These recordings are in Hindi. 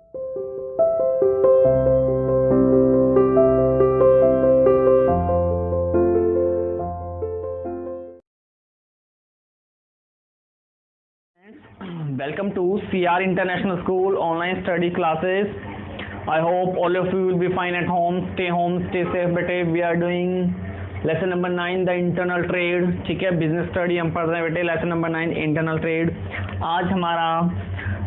Welcome to CR International School online study classes. I hope all of you will be fine at home. Stay safe बेटे. We are doing lesson number 9 the internal trade. ठीक है, business study हम पढ़ रहे हैं बेटे. lesson number 9 internal trade. आज हमारा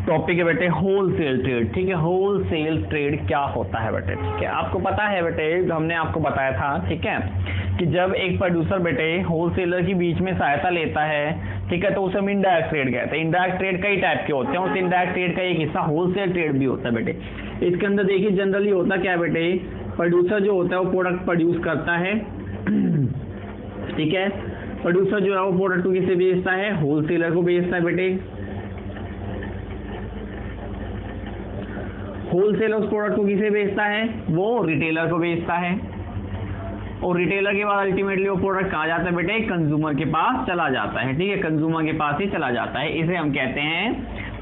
टॉपिक है बेटे होलसेल ट्रेड. ठीक है, होलसेल ट्रेड क्या होता है बेटे. ठीक है, आपको पता है बेटे, हमने आपको बताया था ठीक है कि जब एक प्रोड्यूसर बेटे होलसेलर के बीच में सहायता लेता है, ठीक है, तो उसे हम इनडायरेक्ट ट्रेड कहते हैं. इनडायरेक्ट ट्रेड कई टाइप के होते हैं. उस इनडायरेक्ट ट्रेड का एक हिस्सा होलसेल ट्रेड भी होता है बेटे. इसके अंदर देखिए जनरली होता क्या है बेटे, प्रोड्यूसर जो होता है वो प्रोडक्ट प्रोड्यूस करता है. ठीक है, प्रोड्यूसर जो है वो प्रोडक्ट को किसे बेचता है, होलसेलर को बेचता है बेटे. होलसेलर उस प्रोडक्ट को किसे बेचता है, वो रिटेलर को बेचता है. और रिटेलर के बाद अल्टीमेटली वो प्रोडक्ट कहाँ जाता है बेटे, कंज्यूमर के पास चला जाता है. ठीक है, कंज्यूमर के पास ही चला जाता है. इसे हम कहते हैं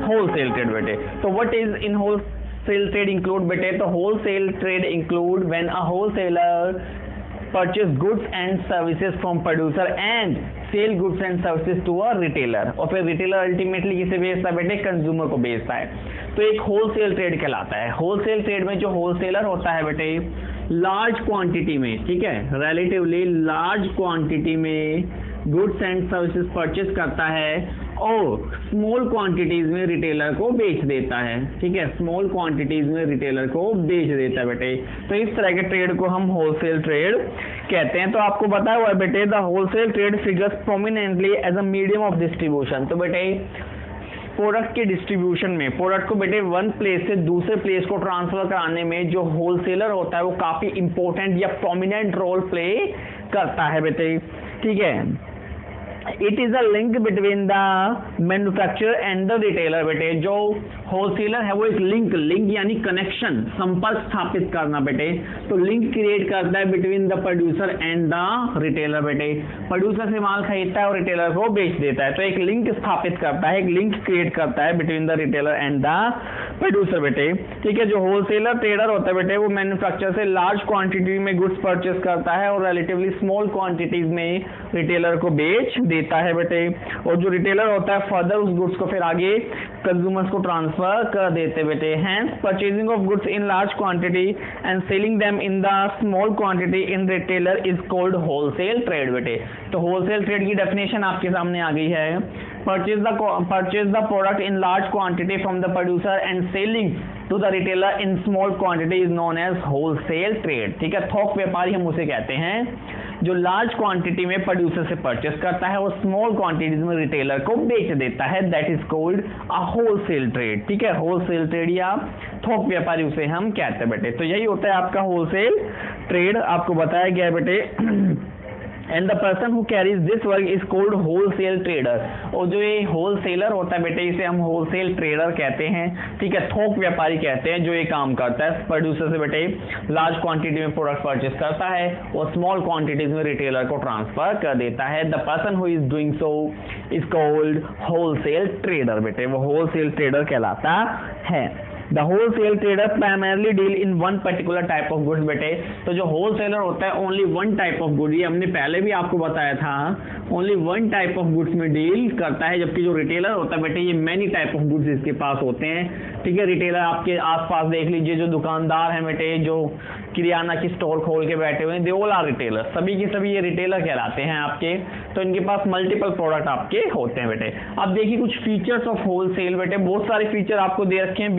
होलसेल ट्रेड बेटे. तो what is in wholesale trade include बेटे, तो wholesale trade include when a wholesaler purchase goods and services from producer and sell goods and services to a retailer. और फिर रिटेलर अल्टीमेटली किसे बेचता है बेटे, कंज्यूमर को बेचता है. तो एक होलसेल ट्रेड कहलाता है. होलसेल ट्रेड में जो होलसेलर होता है बेटे लार्ज क्वांटिटी में, ठीक है, रिलेटिवली लार्ज क्वांटिटी में गुड्स एंड सर्विसेज परचेज करता है और स्मॉल क्वांटिटीज में रिटेलर को बेच देता है. ठीक है, स्मॉल क्वांटिटीज में रिटेलर को बेच देता है बेटे. तो इस तरह के ट्रेड को हम होलसेल ट्रेड कहते हैं. तो आपको पता हुआ है बेटे the wholesale trade figures prominently as a medium of distribution. तो बेटे प्रोडक्ट के डिस्ट्रीब्यूशन में, प्रोडक्ट को बेटे वन प्लेस से दूसरे प्लेस को ट्रांसफर कराने में जो होलसेलर होता है वो काफी इंपॉर्टेंट या प्रोमिनेंट रोल प्ले करता है बेटे. ठीक है, it is a link between the manufacturer and the retailer बेटे. जो होलसेलर है वो एक लिंक यानी कनेक्शन, संपर्क स्थापित करना बेटे. तो लिंक क्रिएट करता है between the producer and the retailer बेटे. प्रोड्यूसर से माल खरीदता है और रिटेलर को बेच देता है. तो एक लिंक स्थापित करता है, एक लिंक क्रिएट करता है between the retailer and the producer बेटे. ठीक है, जो होलसेलर ट्रेडर होता है बेटे वो मैन्युफैक्चरर से लार्ज क्वांटिटी में गुड्स परचेस करता है और रिलेटिवली स्मॉल क्वांटिटीज में रिटेलर को बेच देता है बेटे. और जो रिटेलर होता है फर्दर उस गुड्स को फिर आगे कंज्यूमर्स को ट्रांसफर कर देते बेटे. Hence purchasing of goods in large quantity and selling them in the small quantity in retailer is called wholesale trade बेटे. तो होलसेल ट्रेड की डेफिनेशन आपके सामने आ गई है. purchase the product in large quantity from the producer and selling to the retailer in small quantity is known as wholesale trade. ठीक है, थोक व्यापारी हम उसे कहते हैं जो लार्ज क्वांटिटी में प्रोड्यूसर से परचेस करता है और स्मॉल क्वांटिटीज में रिटेलर को बेच देता है. That is called a wholesale trade. ठीक है, होलसेल ट्रेड या थोक व्यापारी उसे हम कहते हैं बेटे. तो यही होता है आपका होलसेल ट्रेड. आपको बताया गया है बेटे. And the person who carries this work is called wholesale trader. और जो ये होलसेलर होता है बेटे इसे हम होलसेल ट्रेडर कहते हैं. ठीक है, थोक व्यापारी कहते हैं जो ये काम करता है प्रोड्यूसर से बेटे लार्ज क्वांटिटी में प्रोडक्ट परचेस करता है और स्मॉल क्वांटिटीज में रिटेलर को ट्रांसफर कर देता है. The person who is doing so is called wholesale trader बेटे. वो होलसेल ट्रेडर कहलाता है. The wholesale trader primarily deal in one particular type of goods बेटे. तो जो wholesaler होता है only one type of good, ये हमने पहले भी आपको बताया था, only one type of goods में डील करता है. जबकि जो रिटेलर होता है बेटे ये many type of goods इसके पास होते हैं. ठीक है, रिटेलर आपके आसपास देख लीजिए जो दुकानदार हैं बेटे जो किराना की स्टोर खोल के बैठे हुए हैं, दे ऑल आर रिटेलर. सभी के सभी ये रिटेलर कहलाते हैं आपके. तो इनके पास मल्टीपल प्रोडक्ट आपके होते हैं बेटे. अब देखिए कुछ फीचर्स ऑफ होलसेल बेटे. बहुत सारे फीचर आपको दे रखे हैं,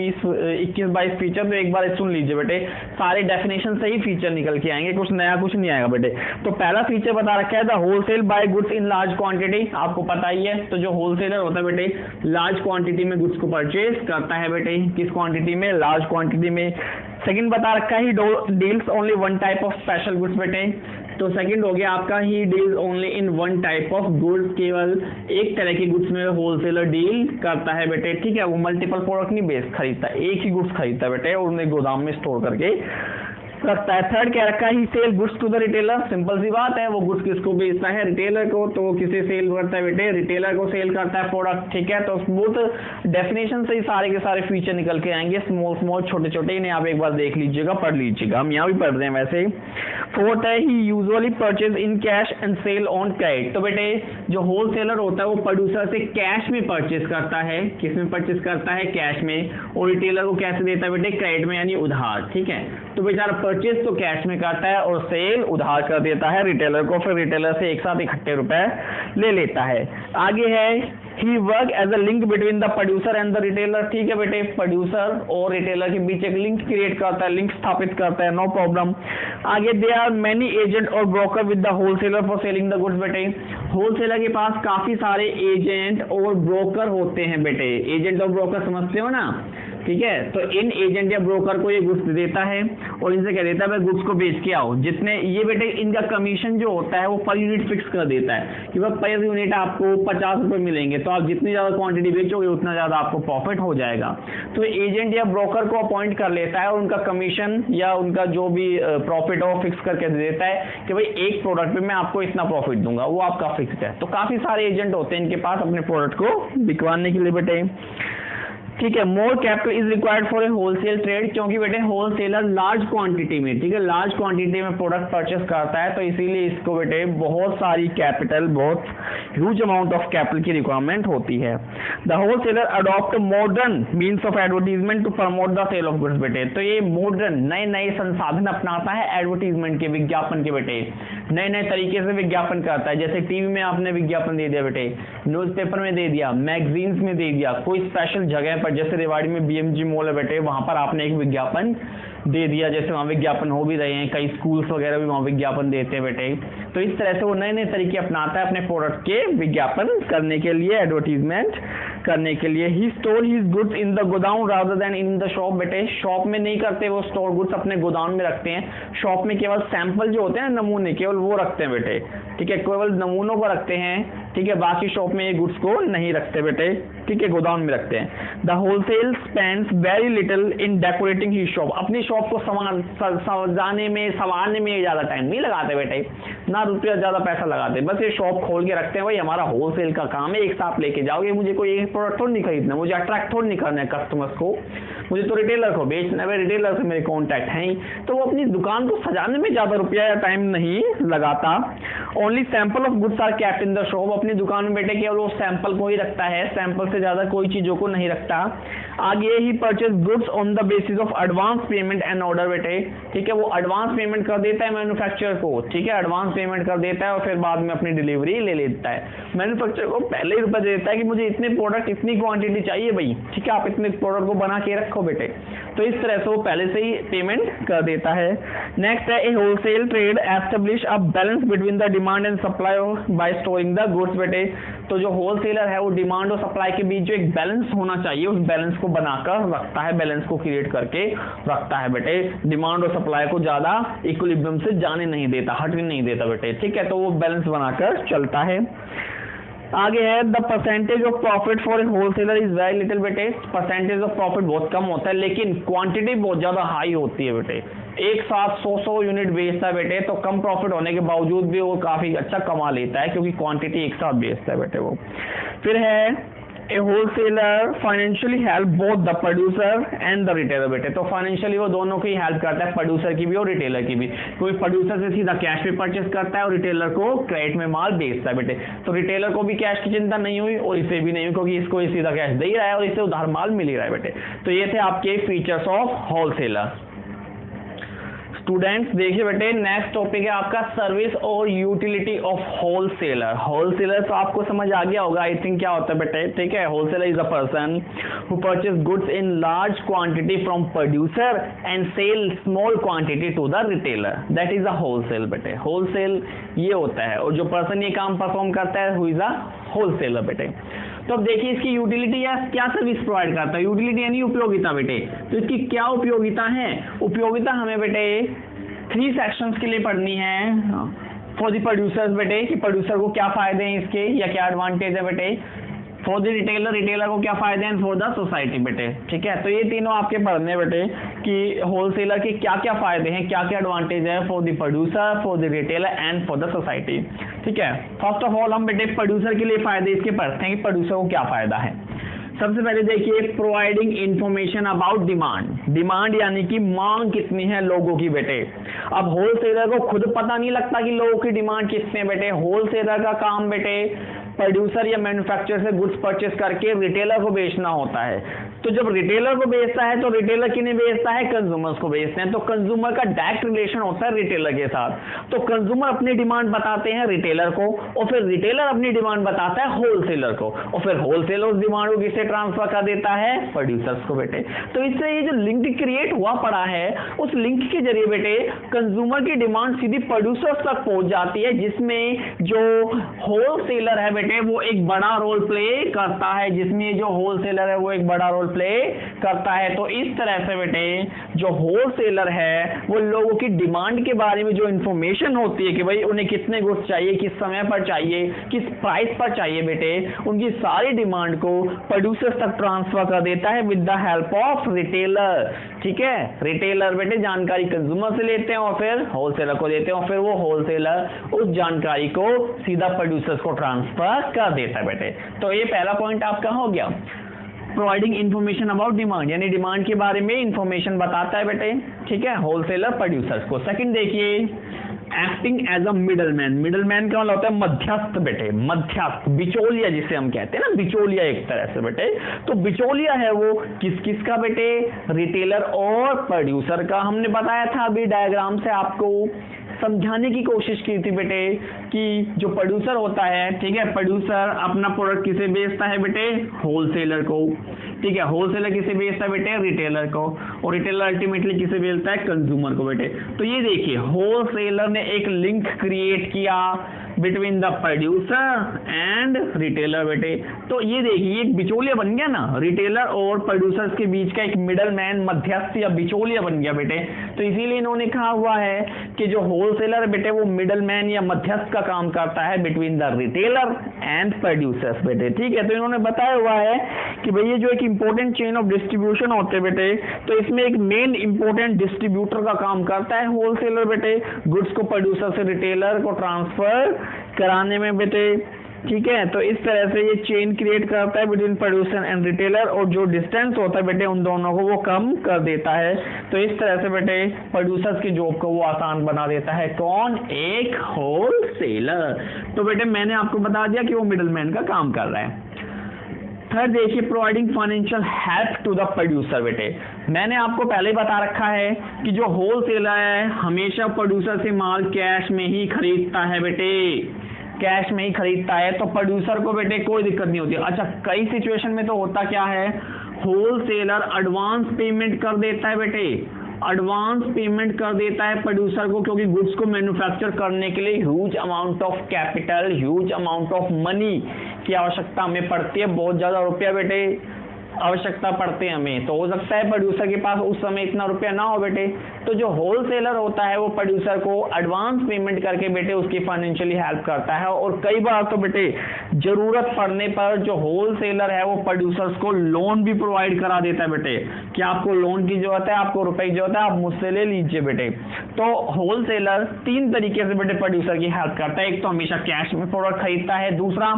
21-22 फीचर. तो एक बार सुन लीजिए बेटे, सारे डेफिनेशन से ही फीचर निकल के आएंगे, कुछ नया कुछ नहीं आएगा बेटे. तो पहला फीचर बता रखा है the wholesale buy goods in large quantity. आपको पता ही है. तो जो होलसेलर होता है बेटे लार्ज क्वांटिटी में गुड्स को परचेज करता है बेटे. किस क्वांटिटी में, लार्ज क्वांटिटी में. सेकंड बता रखा है he deals only one type of special goods बेटे. तो सेकंड हो गया आपका he deals only in one type of goods. केवल एक तरह की गुड्स में होलसेलर डील करता है बेटे. ठीक है, वो मल्टीपल प्रोडक्ट नहीं बेच खरीदता, एक ही गुड्स खरीदता है बेटे और उन्हें गोदाम में स्टोर करके रखता है। थर्ड क्या रखा है, he sell goods to the retailer, simple सी बात है, वो गुड्स किसको बेचता है, रिटेलर को, तो वो किसे सेल करता है बेटे, रिटेलर को सेल करता है प्रोडक्ट, ठीक है। तो बहुत डेफिनेशन से ही सारे के सारे फीचर निकल के आएंगे, स्मॉल स्मॉल छोटे छोटे, इन्हें आप एक बार देख लीजिएगा, पढ़ लीजिएगा, हम यहाँ भी पढ़ रहे हैं वैसे। फोर्थ है, he usually purchase in cash and sell on credit, तो बेटे जो होलसेलर होता है वो प्रोड्यूसर से कैश में परचेज करता है, किस में परचेज करता है, कैश में, और रिटेलर को कैसे देता है बेटे, क्रेडिट में यानी उधार, ठीक है। तो बेचारा परचेज तो कैश में करता है और सेल उधार कर देता है रिटेलर को, फिर रिटेलर से एक साथ इकट्ठे रुपए ले लेता है। आगे है, he work as a link between the producer and the retailer, ठीक है बेटे, प्रोड्यूसर और रिटेलर के बीच एक लिंक क्रिएट करता है, लिंक स्थापित करता है, नो प्रॉब्लम। आगे दे आर मेनी एजेंट और broker with the wholesaler for selling the goods, बेटे होलसेलर के पास काफी सारे एजेंट और ब्रोकर होते हैं बेटे, एजेंट और ब्रोकर समझते हो ना, ठीक है। तो इन एजेंट या ब्रोकर को ये गुड्स देता है और इनसे कह देता है भाई गुड्स को बेच के आओ, जितने ये बेटे इनका कमीशन जो होता है वो पर यूनिट फिक्स कर देता है कि भाई पर यूनिट आपको 50 रुपए मिलेंगे, तो आप जितनी ज्यादा क्वांटिटी बेचोगे उतना ज्यादा आपको प्रॉफिट हो जाएगा। तो एजेंट या ब्रोकर को अपॉइंट कर लेता है और उनका कमीशन या उनका जो भी प्रॉफिट हो फिक्स करके दे देता है कि भाई एक प्रोडक्ट पे मैं आपको इतना प्रॉफिट दूंगा, वो आपका फिक्स है। तो काफी सारे एजेंट होते हैं इनके पास अपने प्रोडक्ट को बिकवाने के लिए बेटे, ठीक है। More capital is required for a wholesale trade, क्योंकि बेटे होलसेलर लार्ज क्वांटिटी में, ठीक है, लार्ज क्वांटिटी में प्रोडक्ट परचेस करता है, तो इसीलिए इसको बेटे बहुत सारी कैपिटल, बहुत ह्यूज अमाउंट ऑफ कैपिटल की रिक्वायरमेंट होती है। The wholesaler adopt modern means of advertisement to promote the sale of goods, बेटे तो ये मॉडर्न नए नए संसाधन अपनाता है एडवर्टीजमेंट के, विज्ञापन के, बेटे नए नए तरीके से विज्ञापन करता है। जैसे टीवी में आपने विज्ञापन दे दिया बेटे, न्यूज़पेपर में दे दिया, मैगजीन्स में दे दिया, कोई स्पेशल जगह पर जैसे रेवाड़ी में बीएमजी मॉल है बेटे, वहां पर आपने एक विज्ञापन दे दिया, जैसे वहाँ विज्ञापन हो भी रहे हैं, कई स्कूल्स वगैरह भी वहाँ विज्ञापन देते हैं बेटे। तो इस तरह से वो नए नए तरीके अपनाता है अपने प्रोडक्ट के विज्ञापन करने के लिए, एडवर्टीजमेंट करने के लिए। He store his goods in the godown rather than in the shop, बेटे शॉप में नहीं करते वो स्टोर, गुड्स अपने गोदाम में रखते हैं। शॉप में केवल सैंपल जो होते हैं नमूने, केवल वो रखते हैं बेटे, ठीक है, केवल नमूनों को रखते हैं, ठीक है, बाकी शॉप में ये गुड्स को नहीं रखते बेटे, ठीक है, गोदाम में रखते हैं। The wholesale spends very little in decorating his shop, अपनी शॉप को सजाने में संवारने में ज्यादा टाइम नहीं लगाते बेटे, ना रुपया ज्यादा पैसा लगाते, बस ये शॉप खोल के रखते हैं, भाई हमारा होलसेल का काम है, एक साथ लेके जाओगे, मुझे कोई एक प्रोडक्ट थोड़ी नहीं खरीदना, मुझे अट्रैक्ट थोड़ी नहीं करना है कस्टमर्स को, मुझे तो रिटेलर को बेचना है, रिटेलर से मेरे कॉन्टैक्ट हैं ही, तो वो अपनी दुकान को सजाने में ज्यादा रुपया या टाइम नहीं लगाता। Only sample of goods are kept in the shop, अपनी दुकान में बेटे केवल वो सैंपल को ही रखता है, सैंपल से ज्यादा कोई चीजों को नहीं रखता। आगे he purchase goods on the basis of advance payment and order, बेटे ठीक है, वो एडवांस पेमेंट कर देता है मैन्युफैक्चरर को, ठीक है, एडवांस पेमेंट कर देता है और फिर बाद में अपनी डिलीवरी ले लेता है। मैन्युफैक्चरर को पहले ही रुपए दे देता है कि मुझे इतने प्रोडक्ट इतनी क्वांटिटी चाहिए भाई, ठीक है, आप इतने प्रोडक्ट को बना के रखो बेटे, तो इस तरह से वो पहले से ही पेमेंट कर देता है। नेक्स्ट है a wholesale trade establish a balance between the demand and supply by storing the goods, बेटे तो जो होलसेलर है वो डिमांड और सप्लाई के बीच जो एक बैलेंस होना चाहिए उस बैलेंस को बनाकर रखता है, बैलेंस को क्रिएट करके रखता है बेटे, डिमांड और सप्लाई को ज्यादा इक्विलिब्रियम से जाने नहीं देता, हटने नहीं देता बेटे, ठीक है, तो वो बैलेंस बनाकर चलता है। आगे है the percentage of profit for a wholesaler is very little, बेटे परसेंटेज ऑफ प्रॉफिट बहुत कम होता है लेकिन क्वांटिटी बहुत ज्यादा हाई होती है बेटे, एक साथ 100 यूनिट बेचता है बेटे, तो कम प्रॉफिट होने के बावजूद भी वो काफी अच्छा कमा लेता है क्योंकि क्वांटिटी एक साथ बेचता है बेटे वो। फिर है a wholesaler financially help both the producer and the retailer, बेटे तो फाइनेंशियली वो दोनों की हेल्प करता है, प्रोड्यूसर की भी और रिटेलर की भी, कोई प्रोड्यूसर से सीधा कैश पे परचेस करता है और रिटेलर को क्रेडिट में माल बेचता है बेटे, तो रिटेलर को भी कैश की चिंता नहीं हुई और इसे भी नहीं हुई क्योंकि इसको सीधा कैश दे ही रहा है और इसे उधार माल मिल ही रहा है बेटे। तो ये थे आपके फीचर्स ऑफ होलसेलर। स्टूडेंट्स देखिए बेटे नेक्स्ट टॉपिक है आपका सर्विस और यूटिलिटी ऑफ होलसेलर। होलसेलर तो आपको समझ आ गया होगा आई थिंक क्या होता है बेटे, ठीक है, wholesaler is a person who purchase goods in large quantity from producer and sell small quantity to the retailer, that is a wholesale बेटे, होलसेल ये होता है और जो पर्सन ये काम परफॉर्म करता है हु इज अ होलसेलर बेटे। तो अब देखिए इसकी यूटिलिटी या क्या सर्विस प्रोवाइड करता है, यूटिलिटी यानी उपयोगिता बेटे, तो इसकी क्या उपयोगिता है, उपयोगिता हमें बेटे 3 सेक्शंस के लिए पढ़नी है फॉर द प्रोड्यूसर्स बेटे, कि प्रोड्यूसर को क्या फायदे हैं इसके या क्या एडवांटेज है बेटे, फॉर द रिटेलर, रिटेलर को क्या फायदे हैं, फॉर द सोसाइटी बेटे, ठीक है। तो ये तीनों आपके पढ़ने बेटे कि होलसेलर के क्या क्या फायदे हैं, क्या क्या एडवांटेज है for the producer, for the retailer and for the society, ठीक है। फर्स्ट ऑफ ऑल हम बेटे प्रोड्यूसर के लिए फायदे इसके पढ़ते हैं कि प्रोड्यूसर को क्या फायदा है। सबसे पहले देखिए providing information about demand, demand यानी कि मांग कितनी है लोगों की बेटे। अब होलसेलर को खुद पता नहीं लगता कि लोगों की डिमांड कितनी है बेटे, होलसेलर का काम बेटे प्रोड्यूसर या मैन्युफैक्चरर से गुड्स परचेस करके रिटेलर को बेचना होता है। तो जब रिटेलर को बेचता है तो रिटेलर किन्हें बेचता है, कंज्यूमर्स को बेचते हैं। तो कंज्यूमर का डायरेक्ट रिलेशन होता है रिटेलर के साथ। तो कंज्यूमर अपनी डिमांड बताते हैं रिटेलर को और फिर रिटेलर अपनी डिमांड बताता है होलसेलर को और फिर होलसेलर उस डिमांड को किसे ट्रांसफर कर देता है, प्रोड्यूसर्स को बेटे। तो इससे ये जो लिंक क्रिएट हुआ पड़ा है उस लिंक के जरिए बेटे कंज्यूमर की डिमांड सीधी प्रोड्यूसर्स तक पहुंच जाती है, जिसमें जो होलसेलर है बेटे वो एक बड़ा रोल प्ले करता है, जिसमें जो होलसेलर है वो एक बड़ा रोल प्ले करता है। तो इस तरह से बेटे जो होलसेलर है वो लोगों की डिमांड के बारे में जो इंफॉर्मेशन होती है कि भाई उन्हें कितने गुड्स चाहिए, किस समय पर चाहिए, किस प्राइस पर चाहिए बेटे, उनकी सारी डिमांड को प्रोड्यूसर्स तक ट्रांसफर कर देता है with the help of retailer, ठीक है। रिटेलर बेटे जानकारी कंज्यूमर से लेते हैं और फिर होलसेलर को देते हैं और फिर वो होलसेलर उस जानकारी को सीधा प्रोड्यूसर्स को ट्रांसफर कर देता है बेटे। तो ये पहला पॉइंट आपका हो गया, प्रोवाइडिंग इंफॉर्मेशन अबाउट डिमांड, यानी डिमांड के बारे में इंफॉर्मेशन बताता है बेटे, ठीक है, होलसेलर प्रोड्यूसर्स को। सेकंड देखिए acting as a middleman, middleman का मतलब होता है मध्यस्थ बेटे, मध्यस्थ, बिचौलिया जिसे हम कहते हैं ना, बिचौलिया एक तरह से बेटे। तो बिचौलिया है वो किस किस का बेटे, रिटेलर और प्रोड्यूसर का। हमने बताया था अभी डायग्राम से आपको समझाने की कोशिश की थी बेटे कि जो प्रोड्यूसर होता है, ठीक है, प्रोड्यूसर अपना प्रोडक्ट किसे बेचता है बेटे, होलसेलर को, ठीक है। होलसेलर किसे बेचता है बेटे, रिटेलर को, और रिटेलर अल्टीमेटली किसे बेचता है, कंज्यूमर को बेटे। तो ये देखिए होलसेलर ने एक लिंक क्रिएट किया between the producer and retailer बेटे। तो ये देखिए एक बिचौलिया बन गया ना, रिटेलर और प्रोड्यूसर्स के बीच का एक मिडलमैन, मध्यस्थ या बिचौलिया बन गया बेटे। तो इसीलिए इन्होंने कहा हुआ है कि जो होलसेलर बेटे वो मिडलमैन या मध्यस्थ का काम करता है between the retailer and producers बेटे, ठीक है। तो इन्होंने बताया हुआ है कि भाई ये जो एक इंपॉर्टेंट चेन ऑफ डिस्ट्रीब्यूशन होते हैं बेटे, तो इसमें एक मेन इंपॉर्टेंट डिस्ट्रीब्यूटर का काम करता है होलसेलर बेटे, गुड्स को प्रोड्यूसर से रिटेलर को ट्रांसफर कराने में बेटे, ठीक है। तो इस तरह से ये चेन क्रिएट करता है बिटवीन प्रोड्यूसर एंड रिटेलर और जो डिस्टेंस होता है बेटे उन दोनों को वो कम कर देता है। तो इस तरह से बेटे प्रोड्यूसर्स की जॉब को वो आसान बना देता है, कौन, एक होलसेलर। तो बेटे मैंने आपको बता दिया कि वो मिडलमैन का काम कर रहा है। थर्ड देखिए providing financial help to the producer बेटे, मैंने आपको पहले ही बता रखा है कि जो होलसेलर है हमेशा प्रोड्यूसर से माल कैश में ही खरीदता है बेटे, कैश में ही खरीदता है। तो प्रोड्यूसर को बेटे कोई दिक्कत नहीं होती। अच्छा कई सिचुएशन में तो होता क्या है, होलसेलर एडवांस पेमेंट कर देता है बेटे, एडवांस पेमेंट कर देता है प्रोड्यूसर को, क्योंकि गुड्स को मैन्युफैक्चर करने के लिए huge amount of capital, huge amount of money की आवश्यकता हमें पड़ती है, बहुत ज्यादा रुपया बेटे आवश्यकता पड़ते हैं हमें। तो हो सकता है प्रोड्यूसर के पास उस समय इतना रुपया ना हो बेटे, तो जो होलसेलर होता है वो प्रोड्यूसर को एडवांस पेमेंट करके बेटे उसकी फाइनेंशियली हेल्प करता है। और कई बार तो बेटे जरूरत पड़ने पर जो होलसेलर है वो प्रोड्यूसर्स को लोन भी प्रोवाइड करा देता है बेटे, कि आपको लोन की जरूरत है, आपको रुपए की जरूरत है, आप मुझसे ले लीजिए बेटे। तो होलसेलर तीन तरीके से बेटे प्रोड्यूसर की हेल्प करता है, एक तो हमेशा कैश में प्रोडक्ट खरीदता है, दूसरा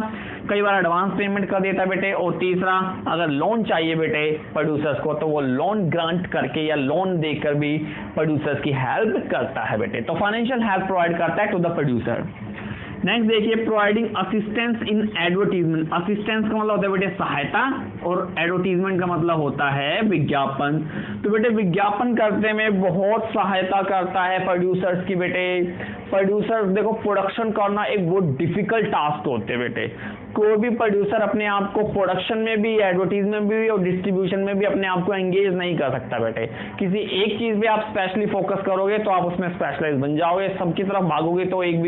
कई बार एडवांस पेमेंट कर देता है बेटे, और तीसरा अगर लोन चाहिए बेटे प्रोड्यूसर्स को तो वो लोन ग्रांट करके या लोन देकर भी प्रोड्यूसर्स की हेल्प करता है बेटे। तो फाइनेंशियल हेल्प प्रोवाइड करता है टू द प्रोड्यूसर। नेक्स्ट देखिए providing assistance in advertisement, assistance का मतलब होता है बेटे सहायता और एडवर्टीजमेंट का मतलब होता है विज्ञापन। तो बेटे विज्ञापन करने में बहुत सहायता करता है प्रोड्यूसर्स की बेटे। प्रोड्यूसर्स देखो प्रोडक्शन करना एक बहुत डिफिकल्ट टास्क होते हैं बेटे, कोई भी प्रोड्यूसर अपने आप को प्रोडक्शन में भी, एडवर्टीजमेंट में भी और डिस्ट्रीब्यूशन में भी अपने आप को एंगेज नहीं कर सकता बेटे। किसी एक चीज पे आप स्पेशली फोकस करोगे तो आप उसमें स्पेशलाइज बन जाओगे, सबकी तरफ भागोगे तो एक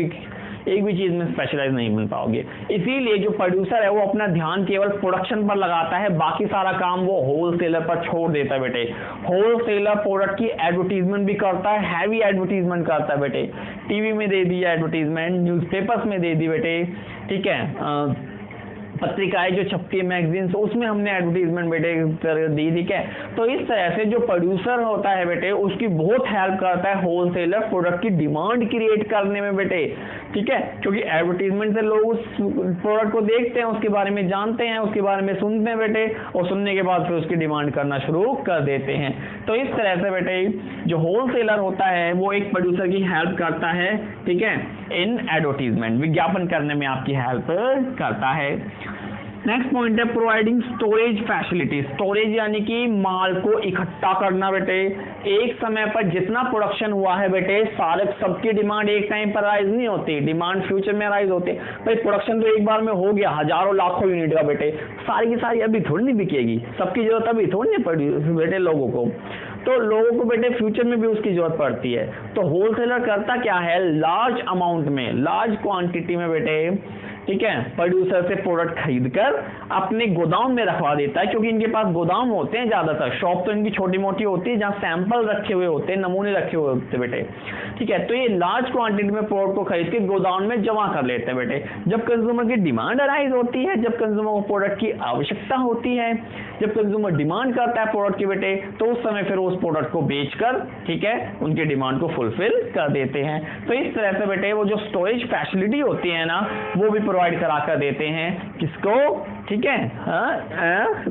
भी चीज में स्पेशलाइज नहीं बन पाओगे। इसीलिए जो प्रोड्यूसर है वो अपना ध्यान केवल प्रोडक्शन पर लगाता है, बाकी सारा काम वो होलसेलर पर छोड़ देता है बेटे। होलसेलर प्रोडक्ट की एडवर्टीजमेंट भी करता है, हैवी एडवर्टीजमेंट करता है बेटे, टीवी में दे दिया एडवर्टीजमेंट, न्यूज़पेपर्स में दे दी बेटे, ठीक है, पत्रिकाएं जो छपती है, मैगजीन्स, उसमें हमने एडवर्टीजमेंट बेटे कर दी, ठीक है। तो इस तरह से जो प्रोड्यूसर होता है बेटे उसकी बहुत हेल्प करता है होलसेलर प्रोडक्ट की डिमांड क्रिएट करने में बेटे, ठीक है, क्योंकि एडवर्टीजमेंट से लोग उस प्रोडक्ट को देखते हैं, उसके बारे में जानते हैं, उसके बारे में सुनते हैं बेटे, और सुनने के बाद फिर उसकी डिमांड करना शुरू कर देते हैं। तो इस तरह से बेटे जो होलसेलर होता है वो एक प्रोड्यूसर की हेल्प करता है, ठीक है, इन एडवर्टीजमेंट, विज्ञापन करने में आपकी हेल्प करता है। नेक्स्ट पॉइंट है प्रोवाइडिंग स्टोरेज फैसिलिटी। स्टोरेज यानी कि माल को इकट्ठा करना बेटे। एक समय पर जितना प्रोडक्शन हुआ है बेटे, सारे सबकी डिमांड एक टाइम पर राइज नहीं होती, डिमांड फ्यूचर में राइज होती है। भाई प्रोडक्शन तो एक बार में हो गया हजारों लाखों यूनिट का बेटे, सारी की सारी अभी थोड़ी नहीं बिकेगी, सबकी जरूरत अभी थोड़ी नहीं पड़ी बेटे लोगों को, तो लोगों को बेटे फ्यूचर में भी उसकी जरूरत पड़ती है। तो होलसेलर करता क्या है, लार्ज अमाउंट में, लार्ज क्वांटिटी में बेटे, ठीक है, प्रोड्यूसर से प्रोडक्ट खरीद कर अपने गोदाम में रखवा देता है, क्योंकि इनके पास गोदाम होते हैं ज्यादातर, शॉप तो इनकी छोटी मोटी होती है जहां सैंपल रखे हुए होते हैं, नमूने रखे हुए होते हैं बेटे, ठीक है। तो ये लार्ज क्वांटिटी में प्रोडक्ट को खरीद के गोदाम में जमा कर लेते हैं बेटे। जब कंज्यूमर की डिमांड अराइज होती है, जब कंज्यूमर को प्रोडक्ट की आवश्यकता होती है, जब कंज्यूमर डिमांड करता है प्रोडक्ट की बेटे, तो उस समय फिर उस प्रोडक्ट को बेचकर, ठीक है, उनकी डिमांड को फुलफिल कर देते हैं। तो इस तरह से बेटे वो जो स्टोरेज फैसिलिटी होती है ना, वो भी प्रोवाइड करा कर देते हैं किसको, ठीक है,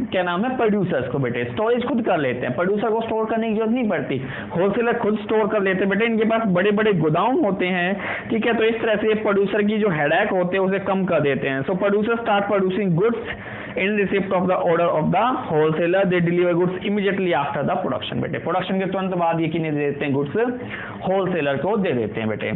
क्या नाम है, प्रोड्यूसर्स को बेटे। स्टोरेज खुद कर लेते हैं, प्रोड्यूसर को स्टोर करने की जरूरत नहीं पड़ती, होलसेलर खुद स्टोर कर लेते हैं बेटे, इनके पास बड़े बड़े गोदाम होते हैं, ठीक है। तो इस तरह से प्रोड्यूसर की जो हेडेक होते हैं उसे कम कर देते हैं। So producer start producing goods in receipt of the order of the wholesaler, they deliver goods immediately after the production बेटे। प्रोडक्शन के तुरंत बाद ये किन्हें दे देते हैं, गुड्स होलसेलर को दे देते हैं बेटे।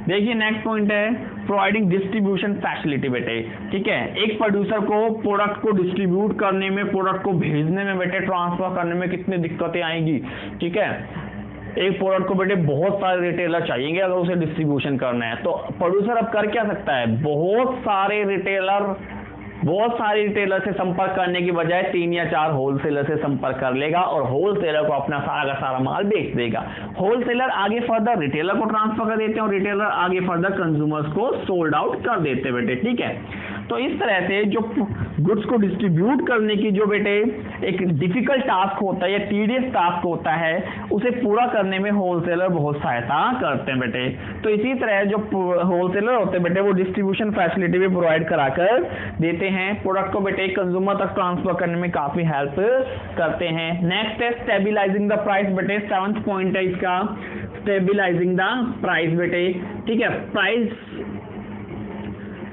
देखिए नेक्स्ट पॉइंट है प्रोवाइडिंग डिस्ट्रीब्यूशन फैसिलिटी बेटे, ठीक है। एक प्रोड्यूसर को प्रोडक्ट को डिस्ट्रीब्यूट करने में, प्रोडक्ट को भेजने में बेटे, ट्रांसफर करने में कितनी दिक्कतें आएंगी, ठीक है। एक प्रोडक्ट को बेटे बहुत सारे रिटेलर चाहिए अगर उसे डिस्ट्रीब्यूशन करना है, तो प्रोड्यूसर अब कर क्या सकता है, बहुत सारे रिटेलर से संपर्क करने की बजाय 3 या 4 होलसेलर से संपर्क कर लेगा और होलसेलर को अपना सारा का सारा माल बेच देगा। होलसेलर आगे फर्दर रिटेलर को ट्रांसफर कर देते हैं और रिटेलर आगे फर्दर कंज्यूमर्स को सोल्ड आउट कर देते हैं बेटे, ठीक है। तो इस तरह से जो गुड्स को डिस्ट्रीब्यूट करने की जो बेटे एक डिफिकल्ट टास्क होता है या टीडियस टास्क होता है, उसे पूरा करने में होलसेलर बहुत सहायता करते हैं बेटे। तो इसी तरह जो होलसेलर होते हैं बेटे वो डिस्ट्रीब्यूशन फैसिलिटी भी प्रोवाइड कराकर देते हैं, प्रोडक्ट को बेटे कंज्यूमर तक ट्रांसफर करने में काफी हेल्प करते हैं। नेक्स्ट है स्टेबिलाइजिंग द प्राइस बेटे, 7th पॉइंट है इसका, स्टेबिलाइजिंग द प्राइस बेटे, ठीक है। प्राइस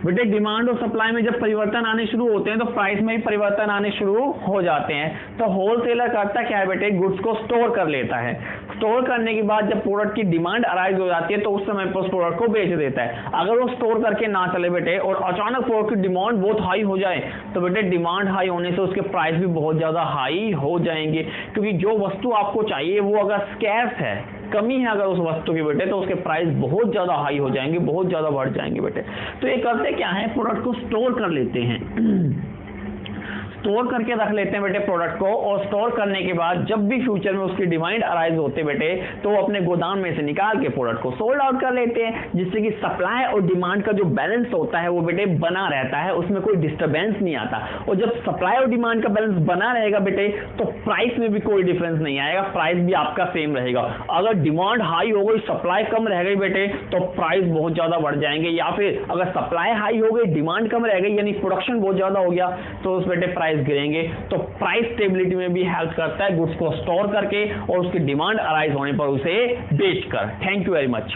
बेटे डिमांड और सप्लाई में जब परिवर्तन आने शुरू होते हैं तो प्राइस में भी परिवर्तन आने शुरू हो जाते हैं। तो होलसेलर करता क्या है बेटे, गुड्स को स्टोर कर लेता है, स्टोर करने के बाद जब प्रोडक्ट की डिमांड अराइज हो जाती है तो उस समय पर उस प्रोडक्ट को बेच देता है। अगर वो स्टोर करके ना चले बेटे और अचानक प्रोडक्ट की डिमांड बहुत हाई हो जाए तो बेटे डिमांड हाई होने से उसके प्राइस भी बहुत ज्यादा हाई हो जाएंगे, क्योंकि जो वस्तु आपको चाहिए वो अगर स्कैर्स है, कमी है अगर उस वस्तु की बेटे, तो उसके प्राइस बहुत ज्यादा हाई हो जाएंगे, बहुत ज्यादा बढ़ जाएंगे बेटे। तो ये करते क्या है, प्रोडक्ट को स्टोर कर लेते हैं, स्टोर करके रख लेते हैं बेटे प्रोडक्ट को, और स्टोर करने के बाद जब भी फ्यूचर में उसकी डिमांड अराइज होते बेटे तो वो अपने गोदाम में से निकाल के प्रोडक्ट को सोल्ड आउट कर लेते हैं, जिससे कि सप्लाई और डिमांड का जो बैलेंस होता है वो बेटे बना रहता है, उसमें कोई डिस्टर्बेंस नहीं आता। और जब सप्लाई और डिमांड का बैलेंस बना रहेगा बेटे तो प्राइस में भी कोई डिफरेंस नहीं आएगा, प्राइस भी आपका सेम रहेगा। अगर डिमांड हाई हो गई, सप्लाई कम रह गई बेटे, तो प्राइस बहुत ज्यादा बढ़ जाएंगे, या फिर अगर सप्लाई हाई हो गई, डिमांड कम रह गई, यानी प्रोडक्शन बहुत ज्यादा हो गया, तो उस बेटे प्राइस गिरेंगे। तो प्राइस स्टेबिलिटी में भी हेल्प करता है गुड्स को स्टोर करके और उसकी डिमांड अराइज होने पर उसे बेचकर। Thank you very much.